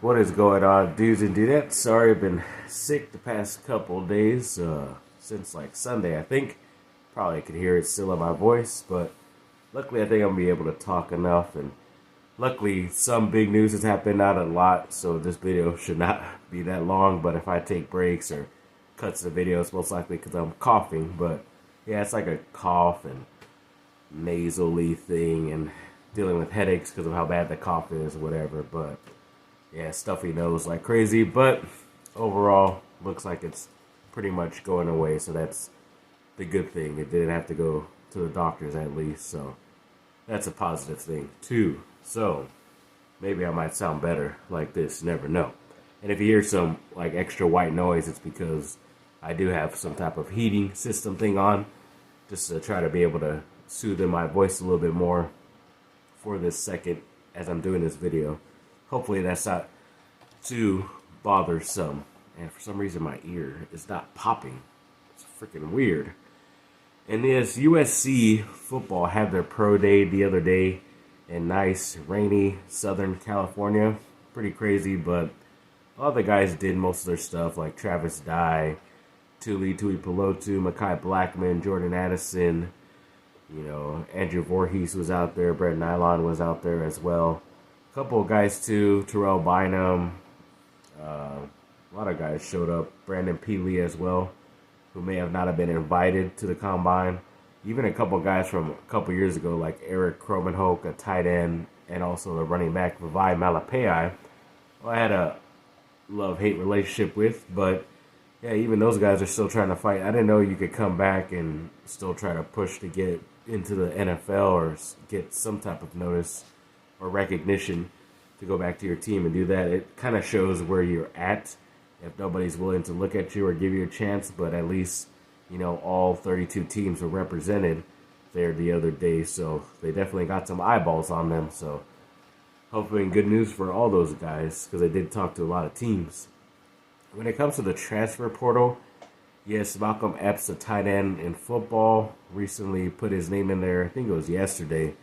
What is going on, dudes and dudettes? Sorry, I've been sick the past couple days, since like Sunday, I think. Probably could hear it still in my voice, but luckily I think I'm gonna be able to talk enough, and luckily some big news has happened, not a lot, so this video should not be that long, but if I take breaks or cuts the video, it's most likely because I'm coughing, but yeah, it's like a cough and nasally thing, and dealing with headaches because of how bad the cough is, or whatever, but yeah, stuffy nose like crazy, but overall, looks like it's pretty much going away, so that's the good thing. It didn't have to go to the doctors at least, so that's a positive thing too. So maybe I might sound better like this, never know. And if you hear some like extra white noise, it's because I do have some type of heating system thing on, just to try to be able to soothe in my voice a little bit more for this second as I'm doing this video. Hopefully that's not too bothersome. And for some reason my ear is not popping. It's freaking weird. And yes, USC football had their pro day the other day in nice, rainy Southern California. Pretty crazy, but a lot of the guys did most of their stuff, like Travis Dye, Tuli Tuipulotu, Mekhi Blackman, Jordan Addison, Andrew Voorhees was out there, Brett Nylon was out there as well. A couple of guys too, Terrell Bynum, a lot of guys showed up. Brandon Peely as well, who may have not have been invited to the combine. Even a couple of guys from a couple years ago, like Eric Cromenhoek, a tight end, and also the running back Vivai Malapai, who I had a love-hate relationship with, but yeah, even those guys are still trying to fight. I didn't know you could come back and still try to push to get into the NFL or get some type of notice or recognition to go back to your team and do that. It kind of shows where you're at if nobody's willing to look at you or give you a chance, but at least, all 32 teams were represented there the other day, so they definitely got some eyeballs on them, so hopefully good news for all those guys, because they did talk to a lot of teams. When it comes to the transfer portal, yes, Malcolm Epps, a tight end in football, recently put his name in there. I think it was yesterday.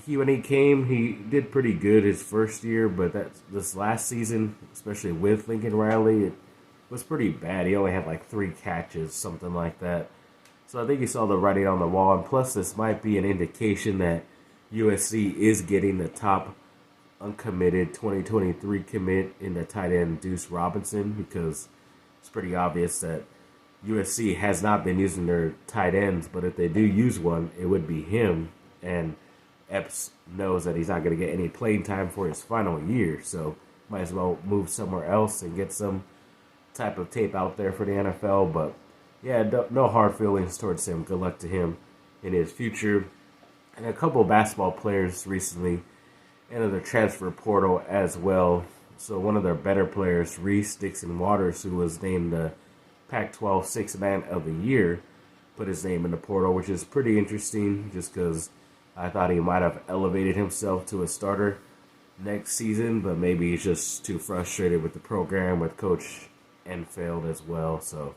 When he came, he did pretty good his first year, but this last season, especially with Lincoln Riley, it was pretty bad. He only had like 3 catches, something like that. So I think he saw the writing on the wall, and plus this might be an indication that USC is getting the top uncommitted 2023 commit in the tight end Deuce Robinson, because it's pretty obvious that USC has not been using their tight ends, but if they do use one, it would be him, and Epps knows that he's not going to get any playing time for his final year, so might as well move somewhere else and get some type of tape out there for the NFL. But yeah, no hard feelings towards him. Good luck to him in his future. And a couple of basketball players recently entered the transfer portal as well. So one of their better players, Dixon-Waters, who was named the Pac-12 Sixth Man of the Year, put his name in the portal, which is pretty interesting just because I thought he might have elevated himself to a starter next season, but maybe he's just too frustrated with the program, with Coach Enfield as well, so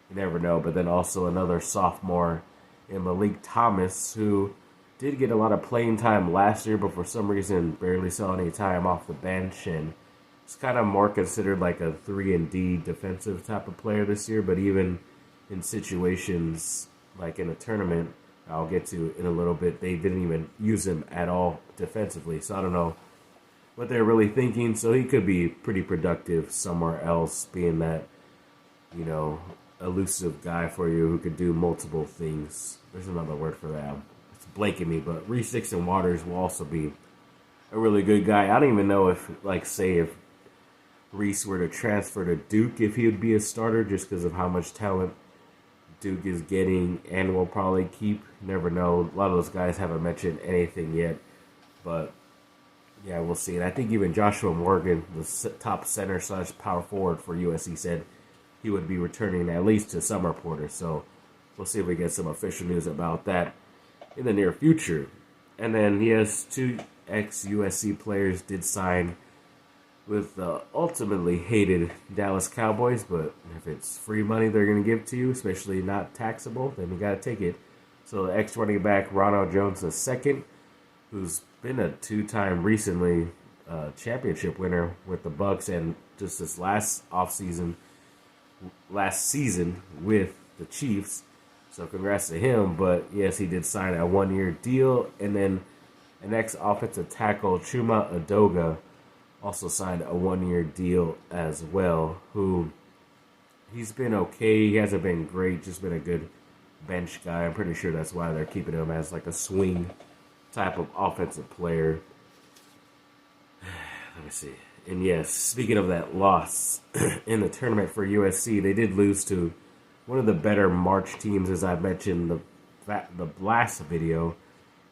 you never know. But then also another sophomore in Malik Thomas, who did get a lot of playing time last year, but for some reason barely saw any time off the bench, and it's kind of more considered like a 3-and-D defensive type of player this year, but even in situations like in a tournament, I'll get to in a little bit, they didn't even use him at all defensively, so I don't know what they're really thinking. So he could be pretty productive somewhere else, being that, elusive guy for you who could do multiple things. There's another word for that. It's blanking me, but Dixon-Waters will also be a really good guy. I don't even know if, if Reese were to transfer to Duke, if he would be a starter, just because of how much talent Duke is getting and will probably keep. Never know. A lot of those guys haven't mentioned anything yet, but yeah, we'll see. And I think even Joshua Morgan, the top center / power forward for USC, said he would be returning at least to Summer Porter. So we'll see if we get some official news about that in the near future. And then, yes, 2 ex-USC players did sign with the ultimately hated Dallas Cowboys, but if it's free money they're going to give to you, especially not taxable, then you got to take it. So the ex-running back Ronald Jones II, who's been a 2-time recently championship winner with the Bucks, and just this last season with the Chiefs. So congrats to him. But yes, he did sign a 1-year deal, and then the next offensive tackle, Chuma Adoga, also signed a 1-year deal as well. Who he's been okay. He hasn't been great. Just been a good bench guy. I'm pretty sure that's why they're keeping him as like a swing type of offensive player. Let me see. And yes, speaking of that loss in the tournament for USC, they did lose to one of the better March teams, as I mentioned the last video,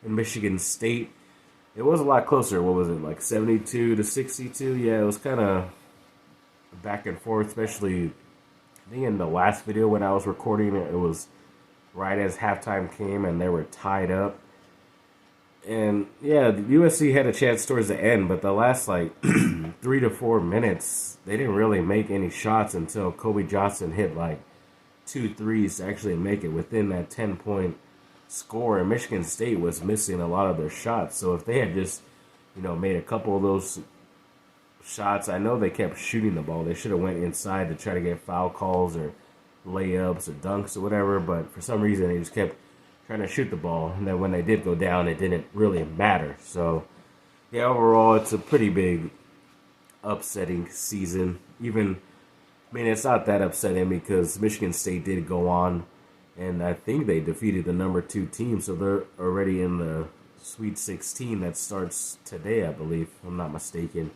in Michigan State. It was a lot closer. What was it, like 72-62? Yeah, it was kind of back and forth, especially I think in the last video when I was recording it, it was right as halftime came and they were tied up. And yeah, the USC had a chance towards the end, but the last like 3 to 4 minutes, they didn't really make any shots until Kobe Johnson hit like 2 threes to actually make it within that 10-point score. And Michigan State was missing a lot of their shots. So if they had just, made a couple of those shots, I know they kept shooting the ball. They should have went inside to try to get foul calls or layups or dunks or whatever. But for some reason, they just kept trying to shoot the ball, and then when they did go down, it didn't really matter. So, yeah, overall, it's a pretty big upsetting season. It's not that upsetting because Michigan State did go on, and I think they defeated the number 2 team, so they're already in the Sweet 16 that starts today, I believe, if I'm not mistaken.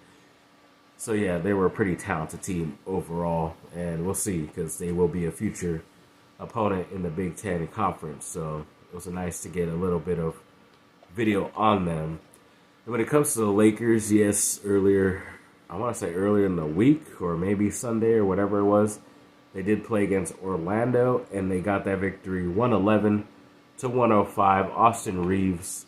So, yeah, they were a pretty talented team overall, and we'll see because they will be a future opponent in the Big Ten Conference, so it was nice to get a little bit of video on them. And when it comes to the Lakers, yes, earlier in the week, or maybe Sunday or whatever it was, they did play against Orlando, and they got that victory 111-105. Austin Reeves,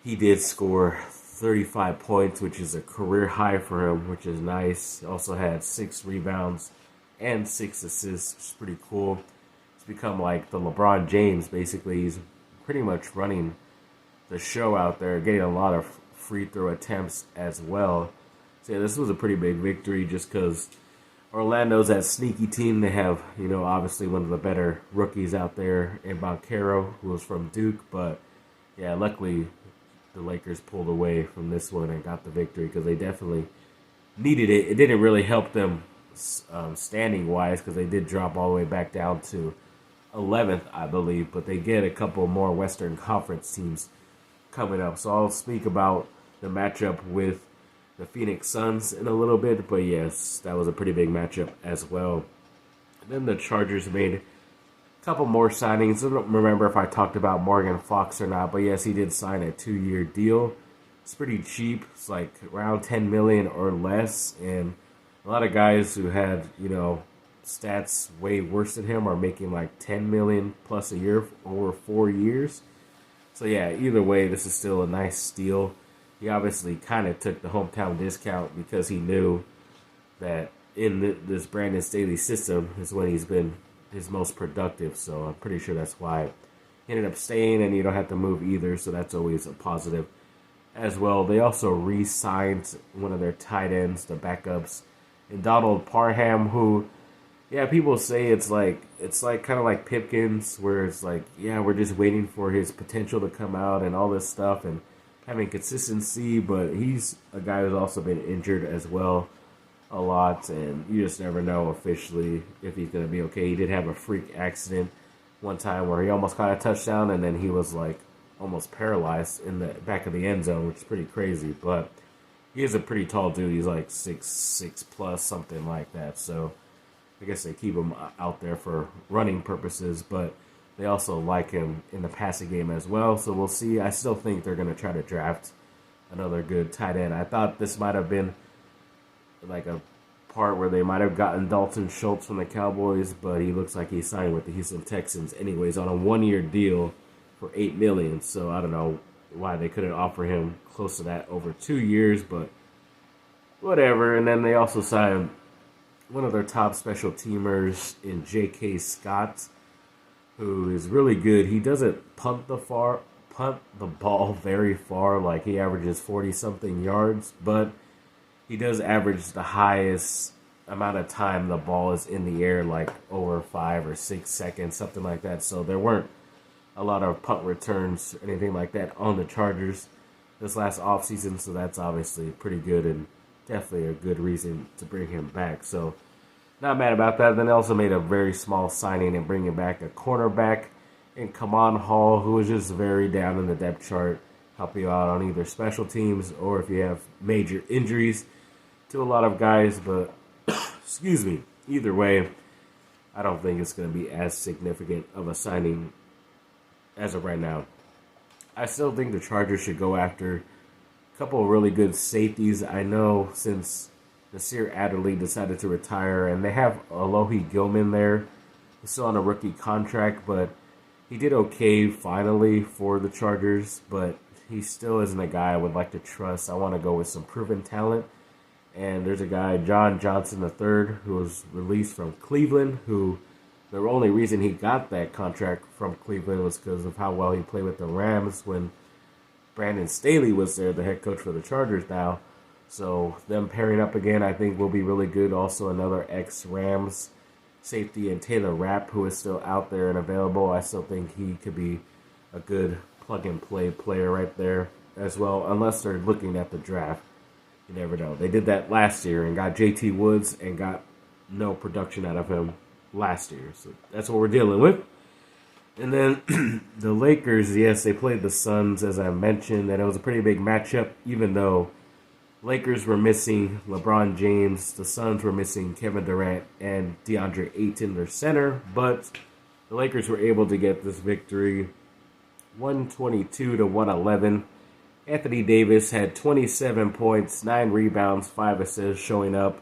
he did score 35 points, which is a career high for him, which is nice. He also had 6 rebounds and 6 assists, which is pretty cool. It's become like the LeBron James, basically. He's pretty much running the show out there, getting a lot of free throw attempts as well. So yeah, this was a pretty big victory just because Orlando's that sneaky team. They have, obviously one of the better rookies out there in Banchero, who was from Duke. But yeah, luckily the Lakers pulled away from this one and got the victory because they definitely needed it. It didn't really help them standing-wise because they did drop all the way back down to 11th, I believe, but they get a couple more Western Conference teams coming up. So I'll speak about the matchup with the Phoenix Suns in a little bit, but yes, that was a pretty big matchup as well. And then the Chargers made a couple more signings. I don't remember if I talked about Morgan Fox or not, but yes, he did sign a 2-year deal. It's pretty cheap. It's like around $10 million or less, and a lot of guys who had, stats way worse than him are making like $10 million plus a year over 4 years. So yeah, either way, this is still a nice steal. He obviously kind of took the hometown discount because he knew that in this Brandon Staley system is when he's been his most productive. So I'm pretty sure that's why he ended up staying, and you don't have to move either. So that's always a positive as well. They also re-signed one of their tight ends, the backups, and Donald Parham, who, yeah, people say it's like kind of like Pipkins, where it's like, yeah, we're just waiting for his potential to come out and all this stuff and having consistency, but he's a guy who's also been injured as well a lot, and you just never know officially if he's going to be okay. He did have a freak accident one time where he almost caught a touchdown, and then he was like almost paralyzed in the back of the end zone, which is pretty crazy, but he is a pretty tall dude. He's like 6'6" plus, something like that. So I guess they keep him out there for running purposes, but they also like him in the passing game as well. So we'll see. I still think they're going to try to draft another good tight end. I thought this might have been like a part where they might have gotten Dalton Schultz from the Cowboys, but he looks like he signed with the Houston Texans anyways on a 1-year deal for $8 million. So I don't know why they couldn't offer him close to that over 2 years, but whatever. And then they also signed one of their top special teamers in J.K. Scott, who is really good. He doesn't punt punt the ball very far. Like, he averages 40-something yards, but he does average the highest amount of time the ball is in the air, like over 5 or 6 seconds, something like that. So there weren't a lot of punt returns or anything like that on the Chargers this last offseason, so that's obviously pretty good and definitely a good reason to bring him back. So not mad about that. Then they also made a very small signing and bringing back a cornerback in Kaman Hall, who was just very down in the depth chart, help you out on either special teams or if you have major injuries to a lot of guys. But excuse me, either way, I don't think it's going to be as significant of a signing as of right now. I still think the Chargers should go after a couple of really good safeties. I know since Nasir Adderley decided to retire, and they have Alohi Gilman there, he's still on a rookie contract, but he did okay finally for the Chargers, but he still isn't a guy I would like to trust. I want to go with some proven talent. And there's a guy, John Johnson III, who was released from Cleveland, who the only reason he got that contract from Cleveland was because of how well he played with the Rams when Brandon Staley was there, the head coach for the Chargers now. So them pairing up again, I think, will be really good. Also, another ex-Rams safety, and Taylor Rapp, who is still out there and available. I still think he could be a good plug-and-play player right there as well, unless they're looking at the draft. You never know. They did that last year and got JT Woods and got no production out of him last year. So that's what we're dealing with. And then the Lakers, yes, they played the Suns, as I mentioned, and it was a pretty big matchup, even though Lakers were missing LeBron James, the Suns were missing Kevin Durant and DeAndre Ayton, their center, but the Lakers were able to get this victory 122-111. Anthony Davis had 27 points, 9 rebounds, 5 assists showing up.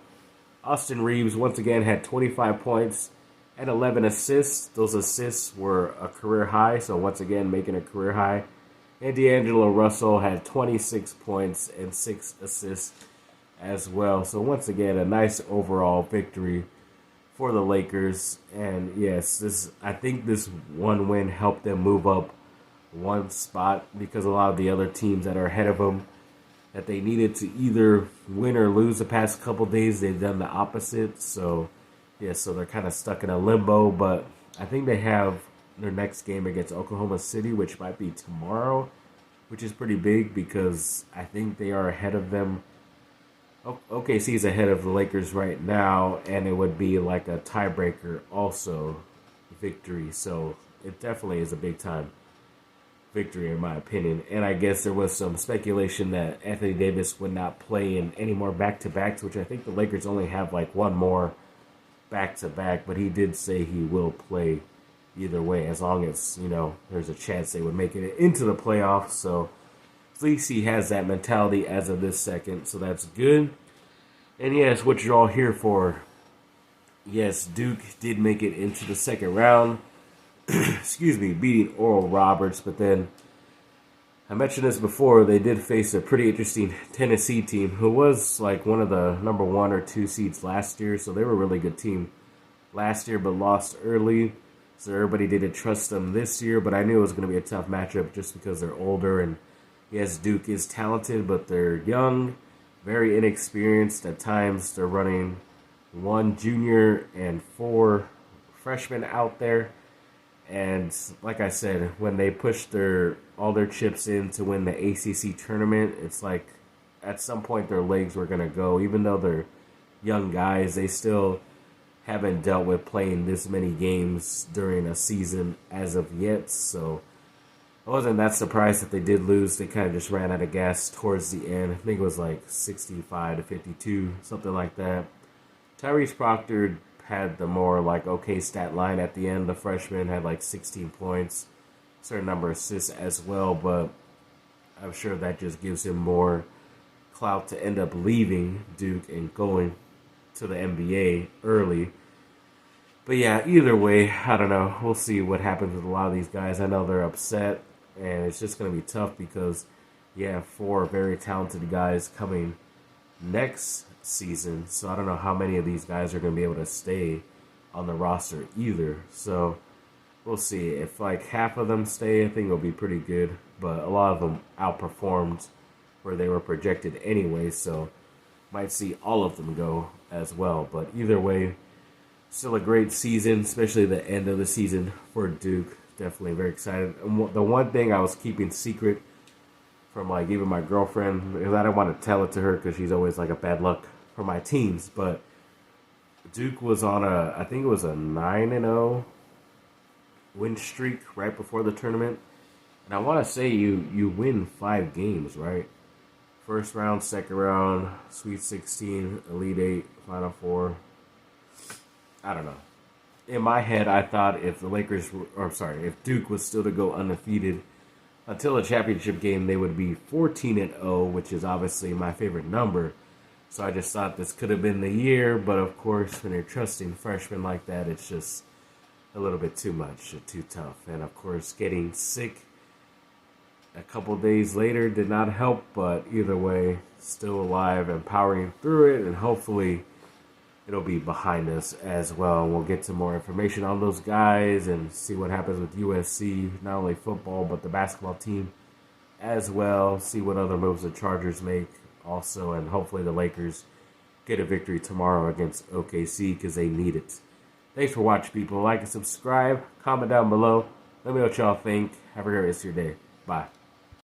Austin Reeves once again had 25 points and 11 assists. Those assists were a career high, so once again making a career high. And D'Angelo Russell had 26 points and 6 assists as well. So once again, a nice overall victory for the Lakers. And yes, I think this one win helped them move up one spot, because a lot of the other teams that are ahead of them that they needed to either win or lose the past couple days, they've done the opposite. So so they're kind of stuck in a limbo. But I think they have their next game against Oklahoma City, which might be tomorrow, which is pretty big because I think they are ahead of them. OKC is ahead of the Lakers right now, and it would be like a tiebreaker also victory. So it definitely is a big time victory in my opinion. And I guess there was some speculation that Anthony Davis would not play in any more back-to-backs, which I think the Lakers only have like one more back-to-back, but he did say he will play either way, as long as, there's a chance they would make it into the playoffs. So at least he has that mentality as of this second, so that's good. And yes, what you're all here for. Yes, Duke did make it into the second round. Excuse me, beating Oral Roberts, but then I mentioned this before, they did face a pretty interesting Tennessee team who was like one of the number 1 or 2 seeds last year, so they were a really good team last year but lost early, so everybody didn't trust them this year. But I knew it was going to be a tough matchup just because they're older, and yes, Duke is talented, but they're young, very inexperienced. At times they're running 1 junior and 4 freshmen out there. And like I said, when they push all their chips in to win the ACC tournament, it's like at some point their legs were going to go. Even though they're young guys, they still haven't dealt with playing this many games during a season as of yet. So I wasn't that surprised that they did lose. They kind of just ran out of gas towards the end. I think it was like 65-52, something like that. Tyrese Proctor had the more okay stat line at the end. The freshman had 16 points, certain number of assists as well, but I'm sure that just gives him more clout to end up leaving Duke and going to the NBA early. But yeah, either way, I don't know. We'll see what happens with a lot of these guys. I know they're upset, and it's just going to be tough because you have 4 very talented guys coming next season, so I don't know how many of these guys are going to be able to stay on the roster either. So we'll see. If half of them stay, I think it'll be pretty good. but a lot of them outperformed where they were projected anyway, so might see all of them go as well. But either way, still a great season, especially the end of the season for Duke. Definitely very excited. And the one thing I was keeping secret from like even my girlfriend, because I didn't want to tell it to her because she's always like a bad luck for my teams, but Duke was on I think it was a 9-0 win streak right before the tournament. And I want to say you win 5 games, right? First round, second round, Sweet 16, Elite 8, Final 4. I don't know. In my head, I thought if if Duke was still to go undefeated until the championship game, they would be 14-0, which is obviously my favorite number. So I just thought this could have been the year, but of course, when you're trusting freshmen like that, it's just a little bit too much, too tough. And of course, getting sick a couple days later did not help, but either way, still alive and powering through it, and hopefully it'll be behind us as well. We'll get some more information on those guys and see what happens with USC, not only football, but the basketball team as well. See what other moves the Chargers make also, and hopefully the Lakers get a victory tomorrow against OKC because they need it. Thanks for watching, people. Like and subscribe. Comment down below. Let me know what y'all think. Have a great rest of your day. Bye.